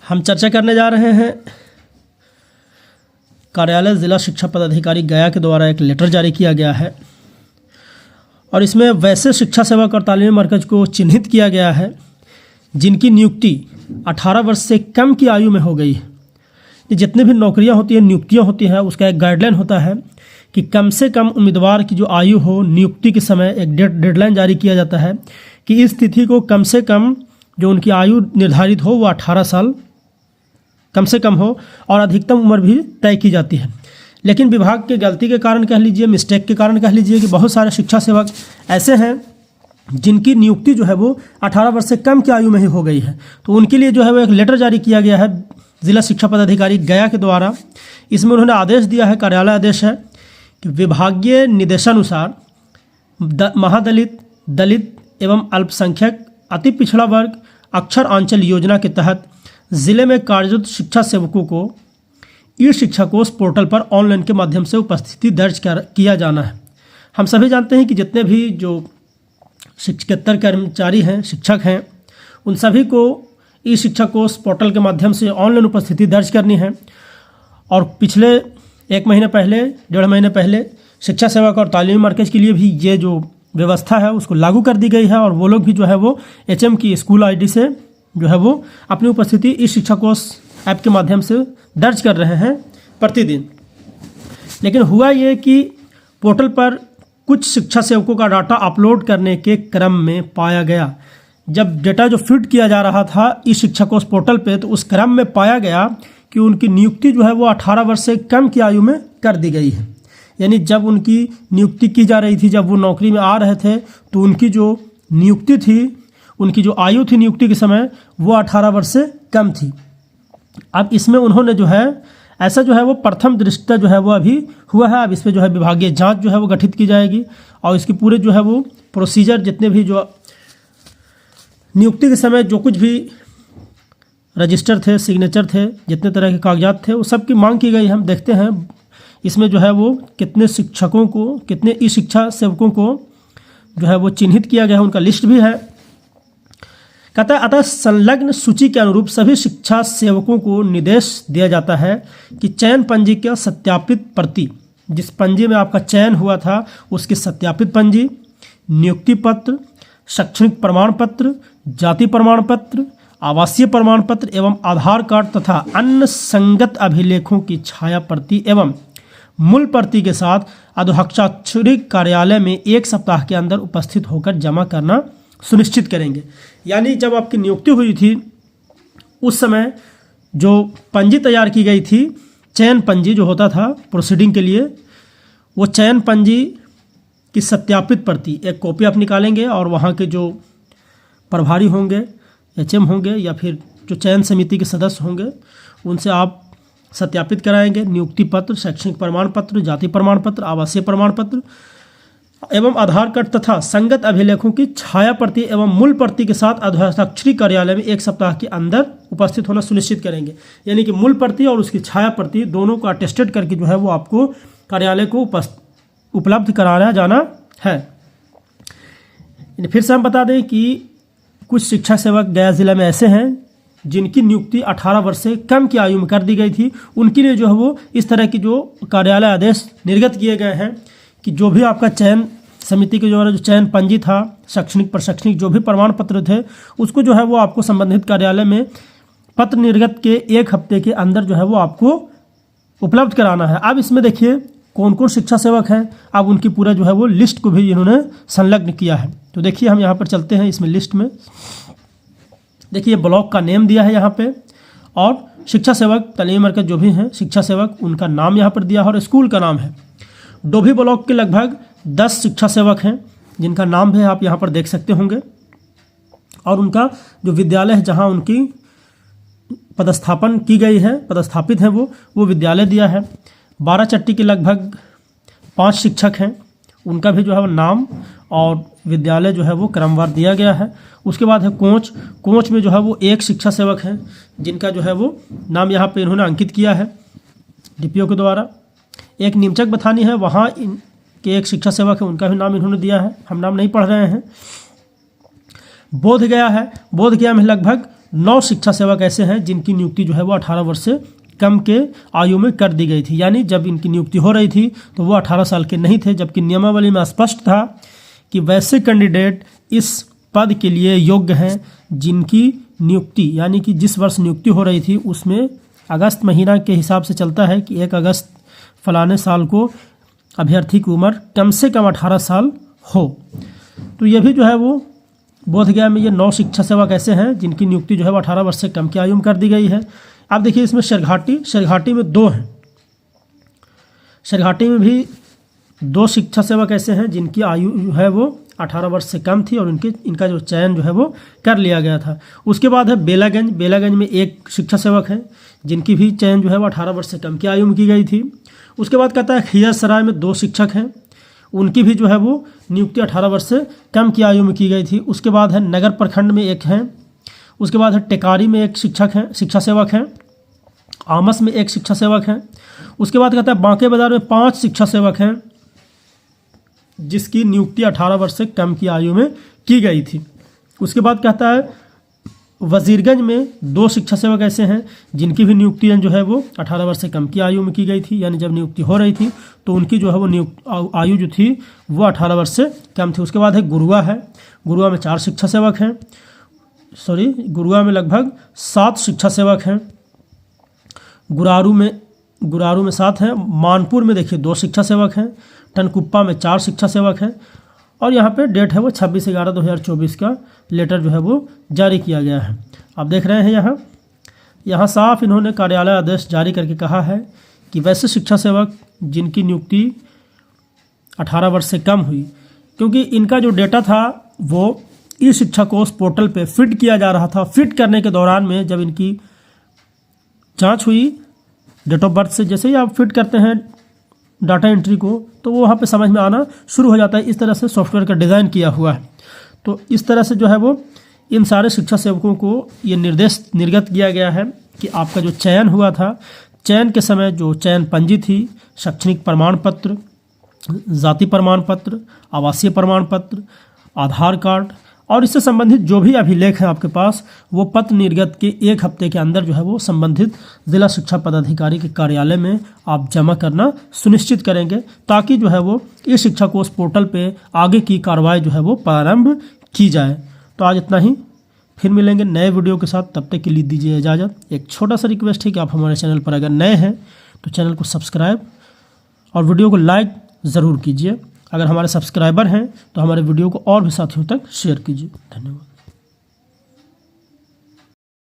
हम चर्चा करने जा रहे हैं कार्यालय जिला शिक्षा पदाधिकारी गया के द्वारा एक लेटर जारी किया गया है और इसमें वैसे शिक्षा सेवक और तालीमी मरकज को चिन्हित किया गया है जिनकी नियुक्ति 18 वर्ष से कम की आयु में हो गई है। ये जितने भी नौकरियां होती हैं, नियुक्तियां होती हैं, उसका एक गाइडलाइन होता है कि कम से कम उम्मीदवार की जो आयु हो, नियुक्ति के समय एक डेडलाइन जारी किया जाता है कि इस तिथि को कम से कम जो उनकी आयु निर्धारित हो वो 18 साल कम से कम हो और अधिकतम उम्र भी तय की जाती है। लेकिन विभाग की गलती के कारण कह लीजिए, मिस्टेक के कारण कह लीजिए कि बहुत सारे शिक्षा सेवक ऐसे हैं जिनकी नियुक्ति जो है वो 18 वर्ष से कम की आयु में ही हो गई है। तो उनके लिए जो है वो एक लेटर जारी किया गया है जिला शिक्षा पदाधिकारी गया के द्वारा। इसमें उन्होंने आदेश दिया है, कार्यालय आदेश है कि विभागीय निर्देशानुसार महादलित, दलित एवं अल्पसंख्यक अति पिछड़ा वर्ग अक्षर आंचल योजना के तहत जिले में कार्यरत शिक्षा सेवकों को ई शिक्षा कोष पोर्टल पर ऑनलाइन के माध्यम से उपस्थिति दर्ज किया जाना है। हम सभी जानते हैं कि जितने भी जो शिक्षकेतर कर्मचारी हैं, शिक्षक हैं, उन सभी को ई शिक्षा कोष पोर्टल के माध्यम से ऑनलाइन उपस्थिति दर्ज करनी है। और पिछले 1 महीने पहले, 1.5 महीने पहले शिक्षा सेवक और तालीमी मरकज़ के लिए भी ये जो व्यवस्था है उसको लागू कर दी गई है और वो लोग भी जो है वो HM की स्कूल ID से जो है वो अपनी उपस्थिति इस शिक्षा कोष ऐप के माध्यम से दर्ज कर रहे हैं प्रतिदिन। लेकिन हुआ ये कि पोर्टल पर कुछ शिक्षा सेवकों का डाटा अपलोड करने के क्रम में पाया गया, जब डेटा जो फीड किया जा रहा था इस शिक्षा कोष पोर्टल पे, तो उस क्रम में पाया गया कि उनकी नियुक्ति जो है वो 18 वर्ष से कम की आयु में कर दी गई है। यानी जब उनकी नियुक्ति की जा रही थी, जब वो नौकरी में आ रहे थे, तो उनकी जो नियुक्ति थी, उनकी जो आयु थी नियुक्ति के समय, वो 18 वर्ष से कम थी। अब इसमें उन्होंने जो है ऐसा जो है वो प्रथम दृष्टया जो है वो अभी हुआ है। अब इस पर जो है विभागीय जांच जो है वो गठित की जाएगी और इसकी पूरे जो है वो प्रोसीजर, जितने भी जो नियुक्ति के समय जो कुछ भी रजिस्टर थे, सिग्नेचर थे, जितने तरह के कागजात थे, वो सब की मांग की गई। हम देखते हैं इसमें जो है वो कितने शिक्षकों को, कितने ई शिक्षा सेवकों को जो है वो चिन्हित किया गया है, उनका लिस्ट भी है। कहता है अतः संलग्न सूची के अनुरूप सभी शिक्षा सेवकों को निर्देश दिया जाता है कि चयन पंजी का सत्यापित प्रति, जिस पंजी में आपका चयन हुआ था उसकी सत्यापित पंजी, नियुक्ति पत्र, शैक्षणिक प्रमाण पत्र, जाति प्रमाण पत्र, आवासीय प्रमाण पत्र एवं आधार कार्ड तथा अन्य संगत अभिलेखों की छाया प्रति एवं मूल प्रति के साथ अधोहस्ताक्षरित कार्यालय में 1 सप्ताह के अंदर उपस्थित होकर जमा करना सुनिश्चित करेंगे। यानी जब आपकी नियुक्ति हुई थी उस समय जो पंजी तैयार की गई थी, चयन पंजी जो होता था प्रोसीडिंग के लिए, वो चयन पंजी की सत्यापित प्रति एक कॉपी आप निकालेंगे और वहाँ के जो प्रभारी होंगे, HM होंगे या फिर जो चयन समिति के सदस्य होंगे, उनसे आप सत्यापित कराएंगे। नियुक्ति पत्र, शैक्षणिक प्रमाण पत्र, जाति प्रमाण पत्र, आवासीय प्रमाण पत्र एवं आधार कार्ड तथा संगत अभिलेखों की छाया प्रति एवं मूल प्रति के साथ अधोहस्ताक्षरी कार्यालय में 1 सप्ताह के अंदर उपस्थित होना सुनिश्चित करेंगे। यानी कि मूल प्रति और उसकी छाया प्रति दोनों को अटेस्टेड करके जो है वो आपको कार्यालय को उपलब्ध कराया जाना है। फिर से हम बता दें कि कुछ शिक्षा सेवक गया जिला में ऐसे हैं जिनकी नियुक्ति 18 वर्ष से कम की आयु में कर दी गई थी। उनके लिए जो है वो इस तरह की जो कार्यालय आदेश निर्गत किए गए हैं कि जो भी आपका चयन समिति के द्वारा जो चयन पंजी था, शैक्षणिक प्रशैक्षणिक जो भी प्रमाण पत्र थे, उसको जो है वो आपको संबंधित कार्यालय में पत्र निर्गत के 1 हफ्ते के अंदर जो है वो आपको उपलब्ध कराना है। अब इसमें देखिए कौन कौन शिक्षा सेवक हैं, अब उनकी पूरा जो है वो लिस्ट को भी इन्होंने संलग्न किया है। तो देखिए हम यहाँ पर चलते हैं इसमें लिस्ट में। देखिए ब्लॉक का नेम दिया है यहाँ पे और शिक्षा सेवक तालीमी मरकज़ जो भी हैं शिक्षा सेवक, उनका नाम यहाँ पर दिया है और स्कूल का नाम है। डोभी ब्लॉक के लगभग 10 शिक्षा सेवक हैं जिनका नाम भी आप यहाँ पर देख सकते होंगे और उनका जो विद्यालय है जहाँ उनकी पदस्थापन की गई है, पदस्थापित हैं वो विद्यालय दिया है। 12 चट्टी के लगभग 5 शिक्षक हैं, उनका भी जो है वो नाम और विद्यालय जो है वो क्रमवार दिया गया है। उसके बाद है कोच में जो है वो 1 शिक्षा सेवक हैं जिनका जो है वो नाम यहाँ पे इन्होंने अंकित किया है DPO के द्वारा। एक नीमचक बथानी है, वहाँ के 1 शिक्षा सेवक है, उनका भी नाम इन्होंने दिया है, हम नाम नहीं पढ़ रहे हैं। बोधगया है, बोधगया में लगभग 9 शिक्षा सेवक ऐसे हैं जिनकी नियुक्ति जो है वो 18 वर्ष से कम के आयु में कर दी गई थी। यानी जब इनकी नियुक्ति हो रही थी तो वो 18 साल के नहीं थे, जबकि नियमावली में स्पष्ट था कि वैसे कैंडिडेट इस पद के लिए योग्य हैं जिनकी नियुक्ति, यानी कि जिस वर्ष नियुक्ति हो रही थी उसमें अगस्त महीना के हिसाब से चलता है कि 1 अगस्त फलाने साल को अभ्यर्थी की उम्र कम से कम 18 साल हो। तो ये भी जो है वो बोधगया में ये 9 शिक्षा सेवक ऐसे हैं जिनकी नियुक्ति जो है वो 18 वर्ष से कम की आयु में कर दी गई है। आप देखिए इसमें शेरघाटी में 2 हैं। शेरघाटी में भी 2 शिक्षा सेवक ऐसे हैं जिनकी आयु है वो 18 वर्ष से कम थी और इनका जो चयन जो है वो कर लिया गया था। उसके बाद है बेलागंज में 1 शिक्षा सेवक है जिनकी भी चयन जो है वो 18 वर्ष से कम की आयु में की गई थी। उसके बाद कहता है खिजरसराय में 2 शिक्षक हैं, उनकी भी जो है वो नियुक्ति 18 वर्ष से कम की आयु में की गई थी। उसके बाद है नगर प्रखंड में 1 हैं। उसके बाद है टेकारी में 1 शिक्षा सेवक हैं। आमस में 1 शिक्षा सेवक हैं। उसके बाद कहता है बांके बाजार में 5 शिक्षा सेवक हैं जिसकी नियुक्ति 18 वर्ष से कम की आयु में की गई थी। उसके बाद कहता है वजीरगंज में 2 शिक्षा सेवक ऐसे हैं जिनकी भी नियुक्ति जो है वो 18 वर्ष से कम की आयु में की गई थी। यानी जब नियुक्ति हो रही थी तो उनकी जो है वो आयु जो थी वो 18 वर्ष से कम थी। उसके बाद है गुरुआ में 4 शिक्षा सेवक हैं। गुरुआ में लगभग 7 शिक्षा सेवक हैं। गुरारू में 7 हैं। मानपुर में देखिए 2 शिक्षा सेवक हैं। टनकुप्पा में 4 शिक्षा सेवक हैं। और यहाँ पे डेट है वो 26/11/2024 का लेटर जो है वो जारी किया गया है। आप देख रहे हैं यहाँ साफ इन्होंने कार्यालय आदेश जारी करके कहा है कि वैसे शिक्षा सेवक जिनकी नियुक्ति 18 वर्ष से कम हुई, क्योंकि इनका जो डेटा था वो ई शिक्षा कोष पोर्टल पे फिट किया जा रहा था। फिट करने के दौरान में जब इनकी जांच हुई डेट ऑफ बर्थ से, जैसे ही आप फिट करते हैं डाटा एंट्री को तो वो वहाँ पे समझ में आना शुरू हो जाता है। इस तरह से सॉफ्टवेयर का डिज़ाइन किया हुआ है। तो इस तरह से जो है वो इन सारे शिक्षा सेवकों को ये निर्देश निर्गत किया गया है कि आपका जो चयन हुआ था, चयन के समय जो चयन पंजी थी, शैक्षणिक प्रमाण पत्र, जाति प्रमाण पत्र, आवासीय प्रमाण पत्र, आधार कार्ड और इससे संबंधित जो भी अभिलेख हैं आपके पास, वो पत्र निर्गत के 1 हफ्ते के अंदर जो है वो संबंधित जिला शिक्षा पदाधिकारी के कार्यालय में आप जमा करना सुनिश्चित करेंगे, ताकि जो है वो ये शिक्षा कोष पोर्टल पे आगे की कार्रवाई जो है वो प्रारंभ की जाए। तो आज इतना ही, फिर मिलेंगे नए वीडियो के साथ। तब तक के लिए दीजिए इजाज़त। एक छोटा सा रिक्वेस्ट है कि आप हमारे चैनल पर अगर नए हैं तो चैनल को सब्सक्राइब और वीडियो को लाइक ज़रूर कीजिए। अगर हमारे सब्सक्राइबर हैं तो हमारे वीडियो को और भी साथियों तक शेयर कीजिए। धन्यवाद।